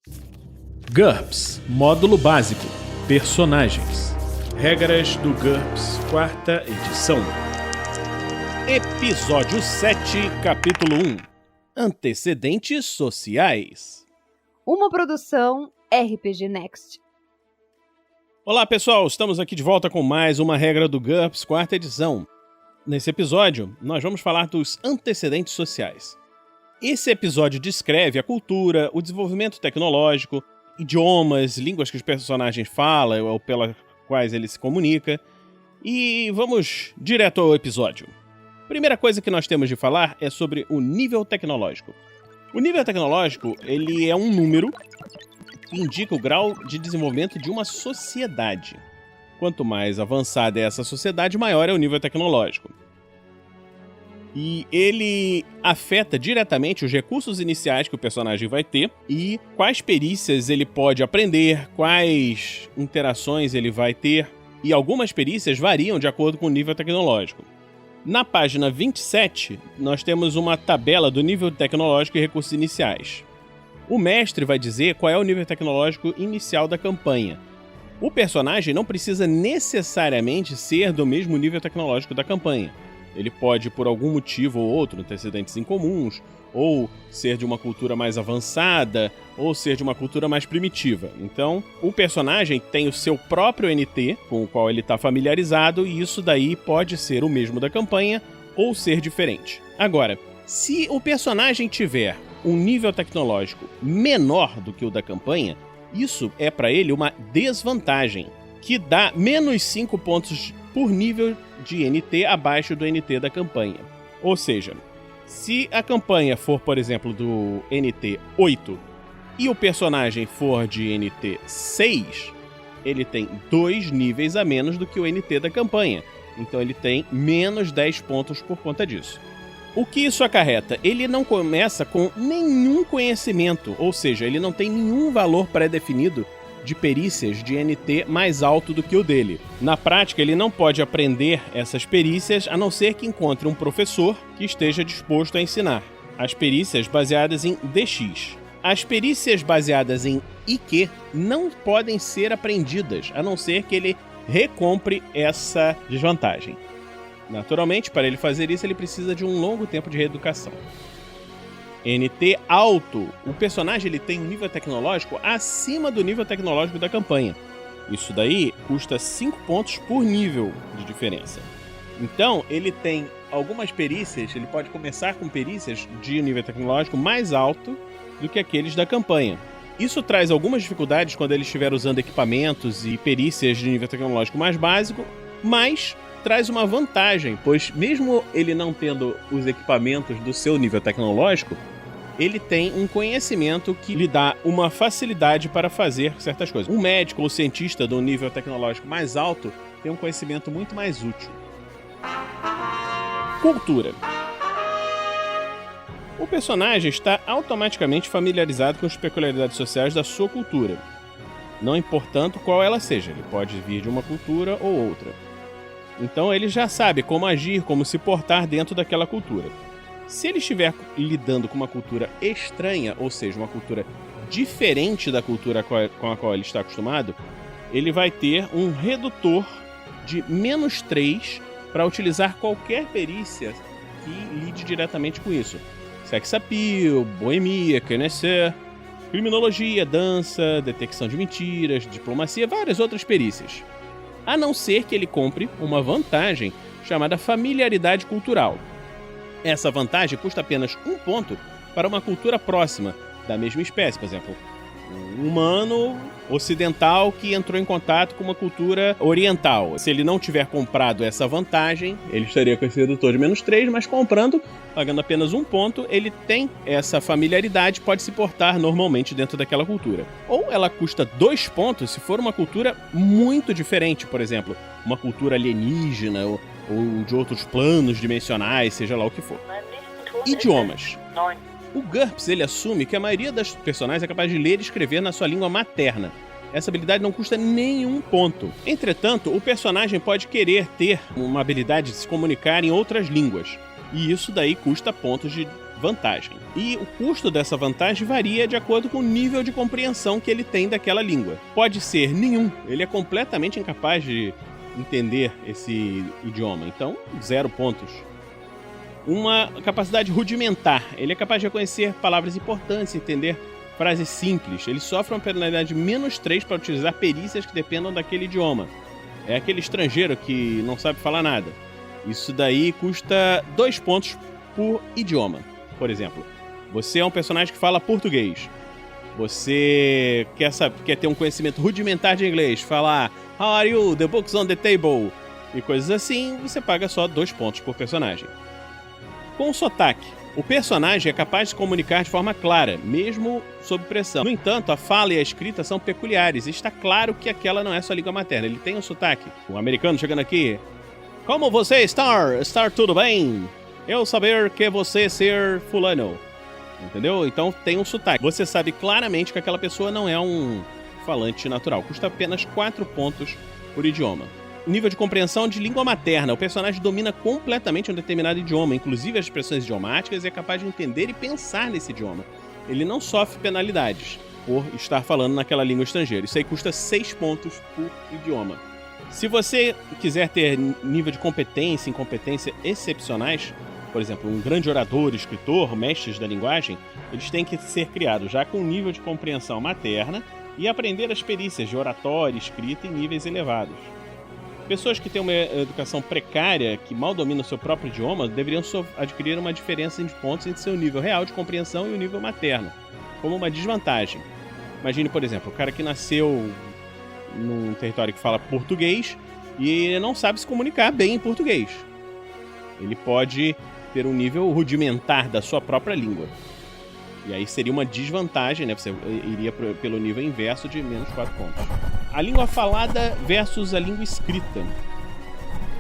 GURPS Módulo Básico Personagens. Regras do GURPS, 4ª edição. Episódio 7, capítulo 1. Antecedentes sociais. Uma produção RPG Next. Olá pessoal, estamos aqui de volta com mais uma regra do GURPS, 4ª edição. Nesse episódio, nós vamos falar dos antecedentes sociais. Esse episódio descreve a cultura, o desenvolvimento tecnológico, idiomas, línguas que os personagens falam ou pelas quais ele se comunica. E vamos direto ao episódio. Primeira coisa que nós temos de falar é sobre o nível tecnológico. O nível tecnológico, ele é um número que indica o grau de desenvolvimento de uma sociedade. Quanto mais avançada é essa sociedade, maior é o nível tecnológico. E ele afeta diretamente os recursos iniciais que o personagem vai ter e quais perícias ele pode aprender, quais interações ele vai ter. E algumas perícias variam de acordo com o nível tecnológico. Na página 27, nós temos uma tabela do nível tecnológico e recursos iniciais. O mestre vai dizer qual é o nível tecnológico inicial da campanha. O personagem não precisa necessariamente ser do mesmo nível tecnológico da campanha. Ele pode, por algum motivo ou outro, antecedentes incomuns, ou ser de uma cultura mais avançada, ou ser de uma cultura mais primitiva. Então, o personagem tem o seu próprio NT, com o qual ele está familiarizado, e isso daí pode ser o mesmo da campanha, ou ser diferente. Agora, se o personagem tiver um nível tecnológico menor do que o da campanha, isso é para ele uma desvantagem, que dá menos 5 pontos por nível de NT abaixo do NT da campanha. Ou seja, se a campanha for, por exemplo, do NT 8 e o personagem for de NT 6, ele tem 2 níveis a menos do que o NT da campanha. Então ele tem menos 10 pontos por conta disso. O que isso acarreta? Ele não começa com nenhum conhecimento, ou seja, ele não tem nenhum valor pré-definido de perícias de NT mais alto do que o dele. Na prática, ele não pode aprender essas perícias a não ser que encontre um professor que esteja disposto a ensinar. As perícias baseadas em DX. As perícias baseadas em IQ não podem ser aprendidas, a não ser que ele recompre essa desvantagem. Naturalmente, para ele fazer isso, ele precisa de um longo tempo de reeducação. NT alto. O personagem ele tem um nível tecnológico acima do nível tecnológico da campanha. Isso daí custa 5 pontos por nível de diferença. Então, ele tem algumas perícias, ele pode começar com perícias de nível tecnológico mais alto do que aqueles da campanha. Isso traz algumas dificuldades quando ele estiver usando equipamentos e perícias de nível tecnológico mais básico, mas traz uma vantagem, pois mesmo ele não tendo os equipamentos do seu nível tecnológico, ele tem um conhecimento que lhe dá uma facilidade para fazer certas coisas. Um médico ou cientista do nível tecnológico mais alto tem um conhecimento muito mais útil. Cultura. O personagem está automaticamente familiarizado com as peculiaridades sociais da sua cultura, não importando qual ela seja. Ele pode vir de uma cultura ou outra. Então ele já sabe como agir, como se portar dentro daquela cultura. Se ele estiver lidando com uma cultura estranha, ou seja, uma cultura diferente da cultura com a qual ele está acostumado, ele vai ter um redutor de menos 3 para utilizar qualquer perícia que lide diretamente com isso. Sex appeal, boemia, conhecer, criminologia, dança, detecção de mentiras, diplomacia, várias outras perícias. A não ser que ele compre uma vantagem chamada familiaridade cultural. Essa vantagem custa apenas 1 ponto para uma cultura próxima da mesma espécie, por exemplo, um humano ocidental que entrou em contato com uma cultura oriental. Se ele não tiver comprado essa vantagem, ele estaria com esse redutor de menos 3, mas comprando, pagando apenas 1 ponto, ele tem essa familiaridade, pode se portar normalmente dentro daquela cultura. Ou ela custa 2 pontos se for uma cultura muito diferente, por exemplo, uma cultura alienígena ou de outros planos dimensionais, seja lá o que for. Idiomas. O GURPS ele assume que a maioria das personagens é capaz de ler e escrever na sua língua materna. Essa habilidade não custa nenhum ponto. Entretanto, o personagem pode querer ter uma habilidade de se comunicar em outras línguas. E isso daí custa pontos de vantagem. E o custo dessa vantagem varia de acordo com o nível de compreensão que ele tem daquela língua. Pode ser nenhum, ele é completamente incapaz de entender esse idioma, então 0 pontos. Uma capacidade rudimentar, ele é capaz de reconhecer palavras importantes, entender frases simples. Ele sofre uma penalidade de -3 para utilizar perícias que dependam daquele idioma. É aquele estrangeiro que não sabe falar nada. Isso daí custa 2 pontos por idioma. Por exemplo, você é um personagem que fala português. Você quer ter um conhecimento rudimentar de inglês, falar "How are you? The book's on the table" e coisas assim, você paga só 2 pontos por personagem. Com o sotaque, o personagem é capaz de se comunicar de forma clara, mesmo sob pressão. No entanto, a fala e a escrita são peculiares e está claro que aquela não é sua língua materna. Ele tem um sotaque. O americano chegando aqui: "Como você está? Está tudo bem? Eu saber que você ser fulano." Entendeu? Então tem um sotaque. Você sabe claramente que aquela pessoa não é um falante natural. Custa apenas 4 pontos por idioma. Nível de compreensão de língua materna. O personagem domina completamente um determinado idioma, inclusive as expressões idiomáticas, e é capaz de entender e pensar nesse idioma. Ele não sofre penalidades por estar falando naquela língua estrangeira. Isso aí custa 6 pontos por idioma. Se você quiser ter nível de competência e incompetência excepcionais, por exemplo, um grande orador, escritor, mestres da linguagem, eles têm que ser criados já com nível de compreensão materna e aprender as perícias de oratória e escrita em níveis elevados. Pessoas que têm uma educação precária, que mal dominam o seu próprio idioma, deveriam adquirir uma diferença de pontos entre seu nível real de compreensão e o nível materno, como uma desvantagem. Imagine, por exemplo, o cara que nasceu num território que fala português e não sabe se comunicar bem em português. Ele pode ter um nível rudimentar da sua própria língua. E aí seria uma desvantagem, né? Você iria pelo nível inverso de -4 pontos. A língua falada versus a língua escrita.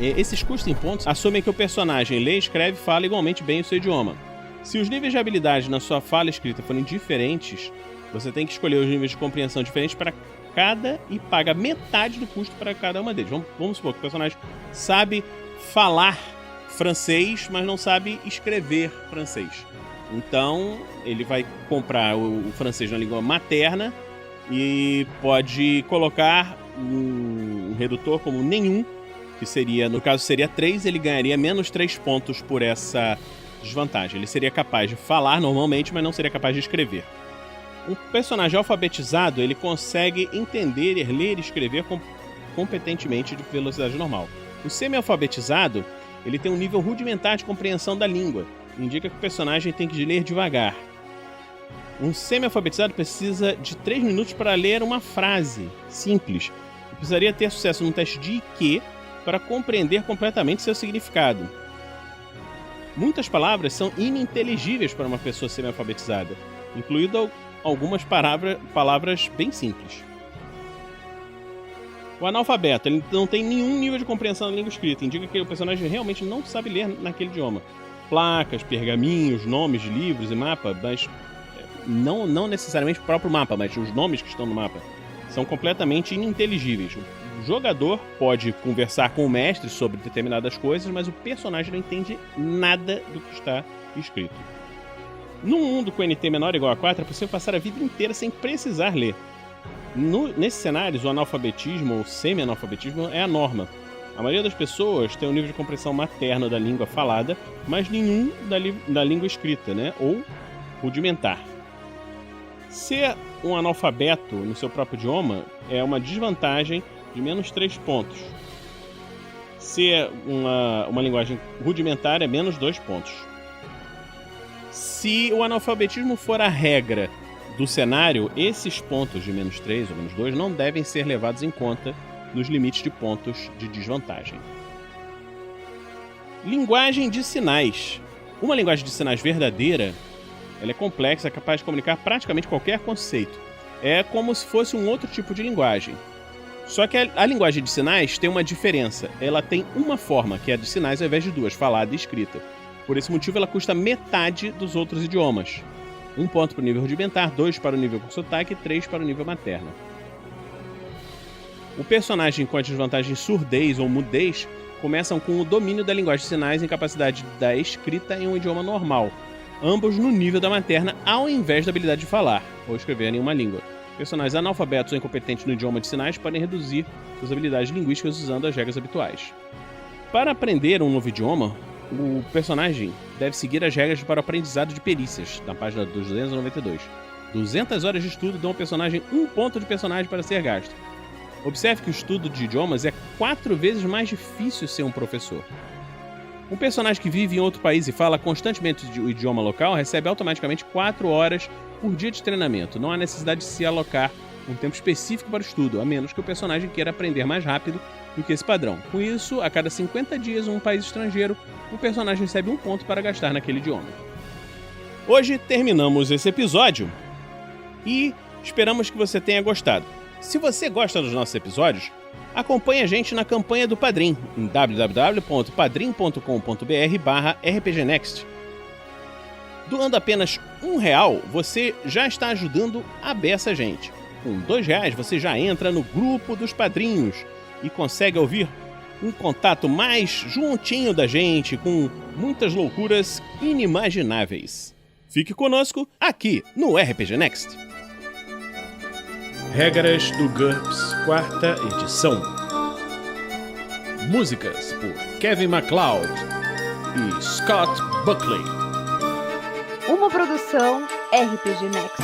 Esses custos em pontos assumem que o personagem lê, escreve e fala igualmente bem o seu idioma. Se os níveis de habilidade na sua fala e escrita forem diferentes, você tem que escolher os níveis de compreensão diferentes para cada e paga metade do custo para cada uma deles. Vamos supor que o personagem sabe falar francês, mas não sabe escrever francês. Então, ele vai comprar o francês na língua materna e pode colocar um redutor como nenhum, que seria, no caso seria 3, ele ganharia -3 pontos por essa desvantagem. Ele seria capaz de falar normalmente, mas não seria capaz de escrever. Um personagem alfabetizado, ele consegue entender, ler e escrever competentemente de velocidade normal. O semi-alfabetizado, ele tem um nível rudimentar de compreensão da língua. Indica que o personagem tem que ler devagar. Um semi-alfabetizado precisa de 3 minutos para ler uma frase simples. E precisaria ter sucesso num teste de IQ para compreender completamente seu significado. Muitas palavras são ininteligíveis para uma pessoa semi-alfabetizada, incluindo algumas palavras bem simples. O analfabeto, ele não tem nenhum nível de compreensão da língua escrita. Indica que o personagem realmente não sabe ler naquele idioma. Placas, pergaminhos, nomes de livros e mapa, mas não necessariamente o próprio mapa, mas os nomes que estão no mapa são completamente ininteligíveis. O jogador pode conversar com o mestre sobre determinadas coisas, mas o personagem não entende nada do que está escrito. Num mundo com NT menor ou igual a 4, é possível passar a vida inteira sem precisar ler. Nesses cenários, o analfabetismo ou semi-analfabetismo é a norma. A maioria das pessoas tem um nível de compreensão materno da língua falada, mas nenhum da língua escrita, né? Ou rudimentar. Ser um analfabeto no seu próprio idioma é uma desvantagem de -3 pontos. Ser uma linguagem rudimentar é -2 pontos. Se o analfabetismo for a regra do cenário, esses pontos de -3 ou -2 não devem ser levados em conta nos limites de pontos de desvantagem. Linguagem de sinais. Uma linguagem de sinais verdadeira, ela é complexa, é capaz de comunicar praticamente qualquer conceito. É como se fosse um outro tipo de linguagem. Só que a linguagem de sinais tem uma diferença. Ela tem uma forma, que é a de sinais, ao invés de 2, falada e escrita. Por esse motivo, ela custa metade dos outros idiomas. 1 ponto para o nível rudimentar, 2 para o nível com sotaque e 3 para o nível materno. O personagem com a desvantagem surdez ou mudez começam com o domínio da linguagem de sinais e incapacidade da escrita em um idioma normal. ambos no nível da materna ao invés da habilidade de falar ou escrever em uma língua. Personagens analfabetos ou incompetentes no idioma de sinais podem reduzir suas habilidades linguísticas usando as regras habituais. Para aprender um novo idioma, o personagem deve seguir as regras para o aprendizado de perícias, na página 292. 200 horas de estudo dão ao personagem 1 ponto de personagem para ser gasto. Observe que o estudo de idiomas é 4 vezes mais difícil ser um professor. Um personagem que vive em outro país e fala constantemente o idioma local recebe automaticamente 4 horas por dia de treinamento. Não há necessidade de se alocar um tempo específico para o estudo, a menos que o personagem queira aprender mais rápido do que esse padrão. Com isso, a cada 50 dias em um país estrangeiro, o personagem recebe 1 ponto para gastar naquele idioma. Hoje terminamos esse episódio e esperamos que você tenha gostado. Se você gosta dos nossos episódios, acompanhe a gente na campanha do Padrim, em www.padrim.com.br/rpgnext. Doando apenas R$1, você já está ajudando a beça gente. Com R$2 você já entra no grupo dos padrinhos e consegue ouvir um contato mais juntinho da gente, com muitas loucuras inimagináveis. Fique conosco aqui no RPG Next. Regras do GURPS, 4ª edição. Músicas por Kevin MacLeod e Scott Buckley. Uma produção RPG Next.